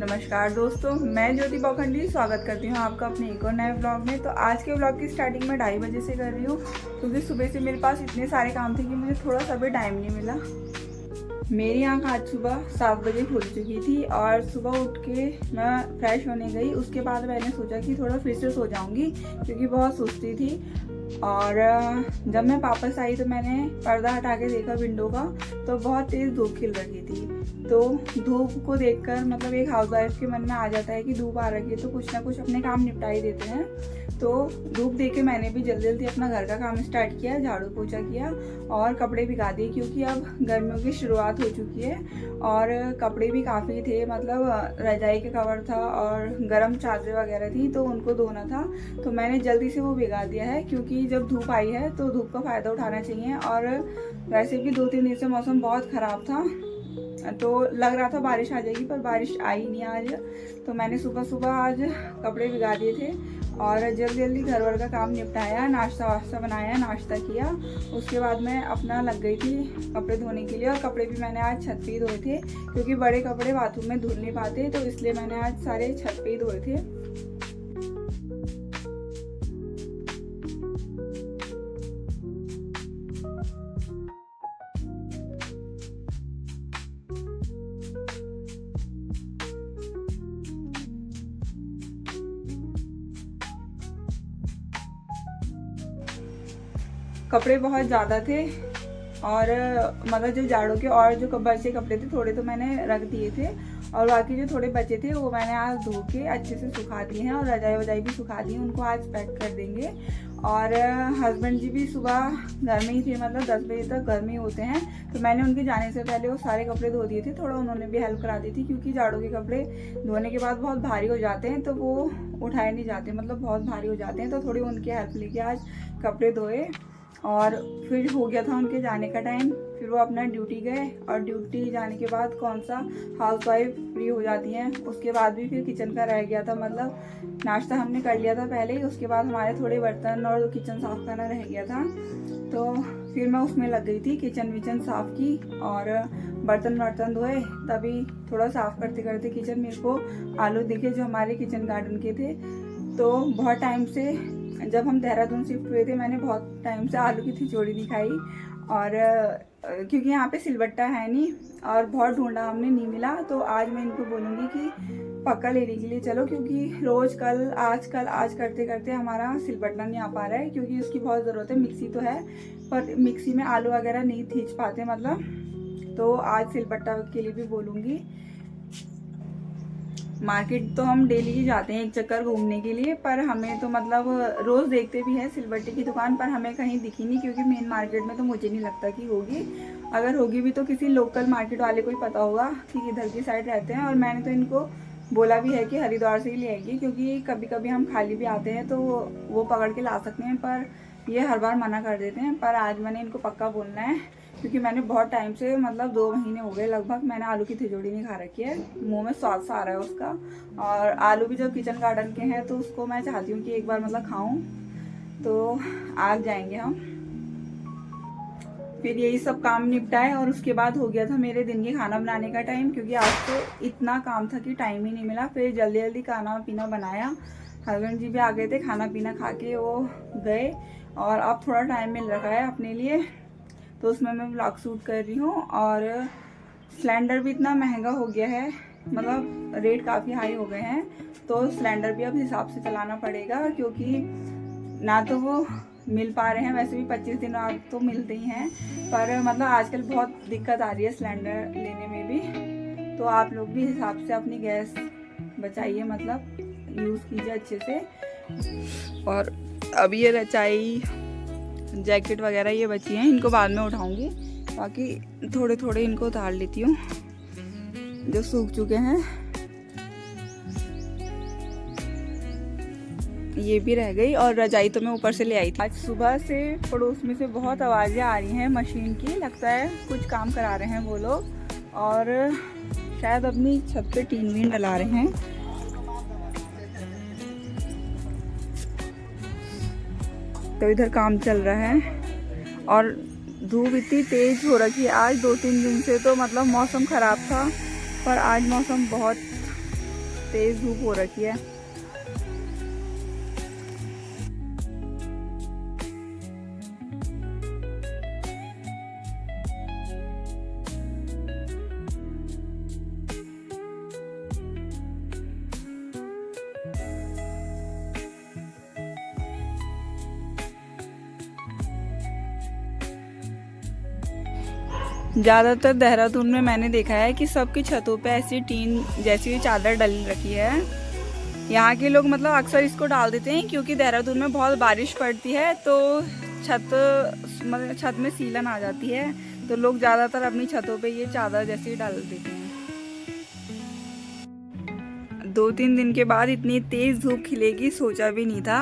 नमस्कार दोस्तों, मैं ज्योति पौखंडी स्वागत करती हूँ आपका अपने एक और नए ब्लॉग में। तो आज के ब्लॉग की स्टार्टिंग में 2:30 बजे से कर रही हूँ क्योंकि सुबह से मेरे पास इतने सारे काम थे कि मुझे थोड़ा सा भी टाइम नहीं मिला। मेरी आँख आज सुबह 7 बजे खुल चुकी थी और सुबह उठ के मैं फ्रेश होने गई। उसके बाद मैंने सोचा कि थोड़ा फिर से सो जाऊँगी क्योंकि बहुत सुस्ती थी। और जब मैं वापस आई तो मैंने पर्दा हटा के देखा विंडो का, तो बहुत तेज़ धूप खिल रही थी। तो धूप को देखकर मतलब एक हाउसवाइफ के मन में आ जाता है कि धूप आ रही है तो कुछ ना कुछ अपने काम निपटा ही देते हैं। तो धूप देख के मैंने भी जल्दी जल्दी अपना घर का काम स्टार्ट किया, झाड़ू पोछा किया और कपड़े भिगा दिए क्योंकि अब गर्मियों की शुरुआत हो चुकी है और कपड़े भी काफ़ी थे। मतलब रजाई के कवर था और गर्म चादरें वगैरह थी तो उनको धोना था। तो मैंने जल्दी से वो भिगा दिया है क्योंकि जब धूप आई है तो धूप का फ़ायदा उठाना चाहिए। और वैसे भी 2-3 दिन से मौसम बहुत ख़राब था तो लग रहा था बारिश आ जाएगी, पर बारिश आई नहीं आज। तो मैंने सुबह सुबह आज कपड़े भिगा दिए थे और जल्दी जल्दी घर वर का काम निपटाया, नाश्ता वाश्ता बनाया, नाश्ता किया। उसके बाद मैं अपना लग गई थी कपड़े धोने के लिए। और कपड़े भी मैंने आज छत पे ही धोए थे क्योंकि बड़े कपड़े बाथरूम में धुल नहीं पाते, तो इसलिए मैंने आज सारे छत पे ही धोए थे। कपड़े बहुत ज़्यादा थे और मतलब जो जाड़ों के और जो बचे कपड़े थे थोड़े तो मैंने रख दिए थे और बाकी जो थोड़े बचे थे वो मैंने आज धो के अच्छे से सुखा दिए हैं और रजाई वजाई भी सुखा दी है, उनको आज पैक कर देंगे। और हस्बैंड जी भी सुबह घर में ही थे, मतलब 10 बजे तक घर में ही होते हैं। तो मैंने उनके जाने से पहले वो सारे कपड़े धो दिए थे, थोड़ा उन्होंने भी हेल्प करा दी थी क्योंकि जाड़ों के कपड़े धोने के बाद बहुत भारी हो जाते हैं तो वो उठाए नहीं जाते, मतलब बहुत भारी हो जाते हैं। तो थोड़ी उनकी हेल्प लेके आज कपड़े धोए और फिर हो गया था उनके जाने का टाइम। फिर वो अपना ड्यूटी गए और ड्यूटी जाने के बाद कौन सा हाउसवाइफ फ्री हो जाती हैं। उसके बाद भी फिर किचन का रह गया था, मतलब नाश्ता हमने कर लिया था पहले ही, उसके बाद हमारे थोड़े बर्तन और किचन साफ़ करना रह गया था। तो फिर मैं उसमें लग गई थी, किचन विचन साफ़ की और बर्तन वर्तन धोए। तभी थोड़ा साफ़ करते करते किचन मेरे को आलू दिखे जो हमारे किचन गार्डन के थे। तो बहुत टाइम से जब हम देहरादून शिफ्ट हुए थे मैंने बहुत टाइम से आलू की खिचड़ी नहीं खाई और क्योंकि यहाँ पे सिलबट्टा है नहीं और बहुत ढूंढा हमने, नहीं मिला। तो आज मैं इनको बोलूँगी कि पक्का लेने के लिए चलो क्योंकि रोज़ आज करते करते हमारा सिलबट्टा नहीं आ पा रहा है क्योंकि उसकी बहुत ज़रूरत है। मिक्सी तो है पर मिक्सी में आलू वगैरह नहीं खींच पाते, मतलब तो आज सिलबट्टा के लिए भी बोलूँगी। मार्केट तो हम डेली ही जाते हैं एक चक्कर घूमने के लिए, पर हमें तो मतलब रोज़ देखते भी हैं सिलबट्टे की दुकान, पर हमें कहीं दिखी नहीं क्योंकि मेन मार्केट में तो मुझे नहीं लगता कि होगी। अगर होगी भी तो किसी लोकल मार्केट वाले को ही पता होगा कि इधर की साइड रहते हैं। और मैंने तो इनको बोला भी है कि हरिद्वार से ही ले आएगी क्योंकि कभी कभी हम खाली भी आते हैं तो वो पकड़ के ला सकते हैं, पर ये हर बार मना कर देते हैं। पर आज मैंने इनको पक्का बोलना है क्योंकि मैंने बहुत टाइम से, मतलब 2 महीने हो गए लगभग, मैंने आलू की खिचड़ी नहीं खा रखी है। मुंह में स्वाद सा आ रहा है उसका। और आलू भी जब किचन गार्डन के हैं तो उसको मैं चाहती हूँ कि एक बार मतलब खाऊं। तो आज जाएंगे हम। फिर यही सब काम निपटाए और उसके बाद हो गया था मेरे दिन के खाना बनाने का टाइम क्योंकि आज तो इतना काम था कि टाइम ही नहीं मिला। फिर जल्दी जल्दी खाना पीना बनाया। हस्बैंड जी भी आ गए थे, खाना पीना खा के वो गए और अब थोड़ा टाइम मिल रखा है अपने लिए, तो उसमें मैं व्लॉग शूट कर रही हूँ। और सिलेंडर भी इतना महंगा हो गया है, मतलब रेट काफ़ी हाई हो गए हैं, तो सिलेंडर भी अब हिसाब से चलाना पड़ेगा क्योंकि ना तो वो मिल पा रहे हैं, वैसे भी 25 दिन बाद तो मिलते ही हैं, पर मतलब आजकल बहुत दिक्कत आ रही है सिलेंडर लेने में भी। तो आप लोग भी हिसाब से अपनी गैस बचाइए, मतलब यूज़ कीजिए अच्छे से। और अब ये रचाई जैकेट वगैरह ये बची हैं, इनको बाद में उठाऊंगी, बाकी थोड़े थोड़े इनको उतार लेती हूँ जो सूख चुके हैं। ये भी रह गई और रजाई तो मैं ऊपर से ले आई थी। आज सुबह से पड़ोस में से बहुत आवाज़ें आ रही हैं मशीन की, लगता है कुछ काम करा रहे हैं वो लोग और शायद अपनी छत पे टीन वीन डला रहे हैं। तो इधर काम चल रहा है और धूप इतनी तेज हो रखी है आज। 2-3 दिन से तो मतलब मौसम ख़राब था, पर आज मौसम बहुत तेज़ धूप हो रखी है। ज़्यादातर देहरादून में मैंने देखा है कि सबकी छतों पे ऐसी टीन जैसी चादर डल रखी है। यहाँ के लोग मतलब अक्सर इसको डाल देते हैं क्योंकि देहरादून में बहुत बारिश पड़ती है तो छत में सीलन आ जाती है, तो लोग ज़्यादातर अपनी छतों पे ये चादर जैसी डाल देते हैं। 2-3 दिन के बाद इतनी तेज़ धूप खिलेगी सोचा भी नहीं था।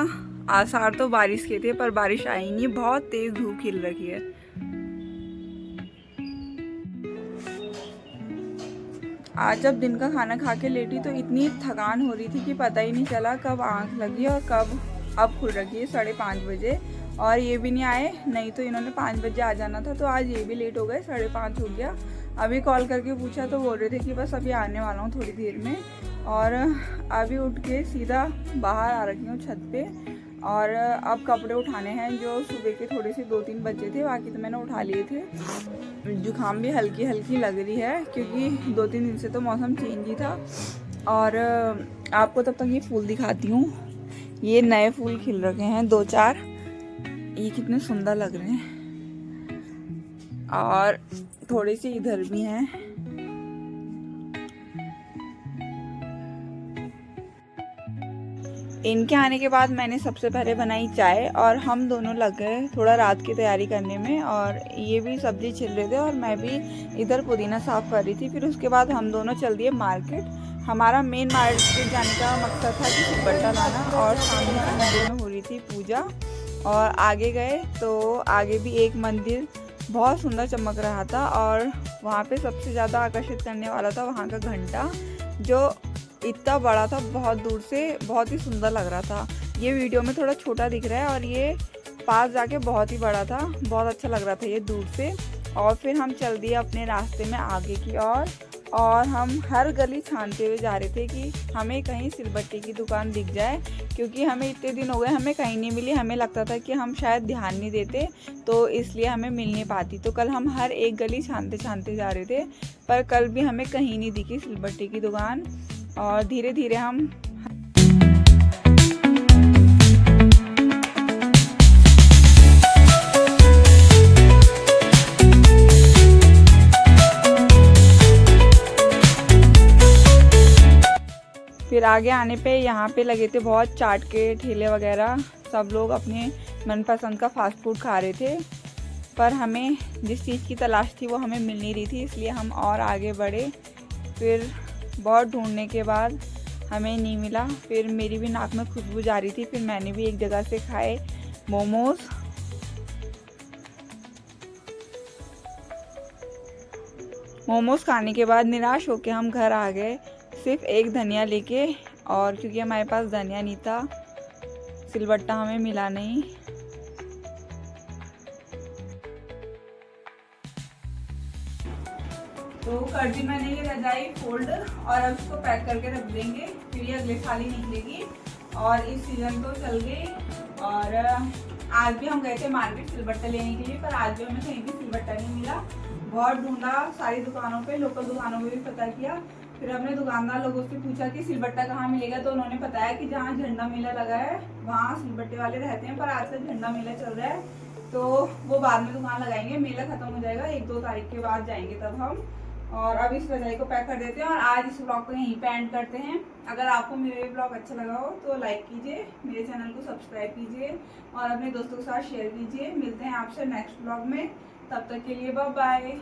आसार तो बारिश के थे पर बारिश आई नहीं, बहुत तेज़ धूप खिल रही है। आज जब दिन का खाना खा के लेटी तो इतनी थकान हो रही थी कि पता ही नहीं चला कब आंख लगी और कब अब खुल रही है 5:30 बजे। और ये भी नहीं आए, नहीं तो इन्होंने 5 बजे आ जाना था, तो आज ये भी लेट हो गए, 5:30 हो गया। अभी कॉल करके पूछा तो बोल रहे थे कि बस अभी आने वाला हूँ थोड़ी देर में। और अभी उठ के सीधा बाहर आ रखी हूँ छत पे। और अब कपड़े उठाने हैं जो सुबह के थोड़े से 2-3 बचे थे, बाकी तो मैंने उठा लिए थे। जुकाम भी हल्की हल्की लग रही है क्योंकि 2-3 दिन से तो मौसम चेंज ही था। और आपको तब तक ये फूल दिखाती हूँ। ये नए फूल खिल रखे हैं 2-4, ये कितने सुंदर लग रहे हैं। और थोड़े से इधर भी हैं। इनके आने के बाद मैंने सबसे पहले बनाई चाय और हम दोनों लग गए थोड़ा रात की तैयारी करने में। और ये भी सब्जी छिल रहे थे और मैं भी इधर पुदीना साफ़ कर रही थी। फिर उसके बाद हम दोनों चल दिए मार्केट। हमारा मेन मार्केट जाने का मकसद था कि सिलबट्टा लाना, और सामने के मंदिर में हो रही थी पूजा। और आगे गए तो आगे भी एक मंदिर बहुत सुंदर चमक रहा था और वहाँ पे सबसे ज़्यादा आकर्षित करने वाला था वहाँ का घंटा, जो इतना बड़ा था, बहुत दूर से बहुत ही सुंदर लग रहा था। ये वीडियो में थोड़ा छोटा दिख रहा है और ये पास जाके बहुत ही बड़ा था, बहुत अच्छा लग रहा था ये दूर से। और फिर हम चल दिए अपने रास्ते में आगे की ओर और हम हर गली छानते हुए जा रहे थे कि हमें कहीं सिलबट्टे की दुकान दिख जाए, क्योंकि हमें इतने दिन हो गए हमें कहीं नहीं मिली। हमें लगता था कि हम शायद ध्यान नहीं देते तो इसलिए हमें मिल नहीं पाती। तो कल हम हर एक गली छानते छानते जा रहे थे, पर कल भी हमें कहीं नहीं दिखी सिलबट्टे की दुकान। और धीरे धीरे हम फिर आगे आने पे यहाँ पे लगे थे बहुत चाट के ठेले वगैरह। सब लोग अपने मनपसंद का फास्ट फूड खा रहे थे, पर हमें जिस चीज़ की तलाश थी वो हमें मिल नहीं रही थी, इसलिए हम और आगे बढ़े। फिर बहुत ढूंढने के बाद हमें नहीं मिला। फिर मेरी भी नाक में खुशबू जा रही थी, फिर मैंने भी एक जगह से खाए मोमोज़। मोमोज़ खाने के बाद निराश होकर हम घर आ गए, सिर्फ एक धनिया लेके। और क्योंकि हमारे पास धनिया नहीं था, सिलबट्टा हमें मिला नहीं। तो कर दी मैंने ये रजाई फोल्ड और अब इसको पैक करके रख देंगे, फिर ये अगले साल ही निकलेगी। और इस सीज़न तो चल गई। और आज भी हम गए थे मार्केट सिलबट्टा लेने के लिए, पर आज भी हमें कहीं भी सिलबट्टा नहीं मिला। बहुत ढूंढा सारी दुकानों पे, लोकल दुकानों पे भी पता किया। फिर हमने दुकानदार लोगों से पूछा कि सिलबट्टा कहाँ मिलेगा, तो उन्होंने बताया कि जहाँ झंडा मेला लगा है वहाँ सिलबट्टे वाले रहते हैं। पर आजकल झंडा मेला चल रहा है तो वो बाद में दुकान लगाएंगे, मेला खत्म हो जाएगा 1-2 तारीख के बाद जाएंगे तब हम। और अब इस रजाई को पैक कर देते हैं और आज इस ब्लॉग को यहीं पे एंड करते हैं। अगर आपको मेरे ब्लॉग अच्छा लगा हो तो लाइक कीजिए, मेरे चैनल को सब्सक्राइब कीजिए और अपने दोस्तों के साथ शेयर कीजिए। मिलते हैं आपसे नेक्स्ट ब्लॉग में, तब तक के लिए बाय बाय।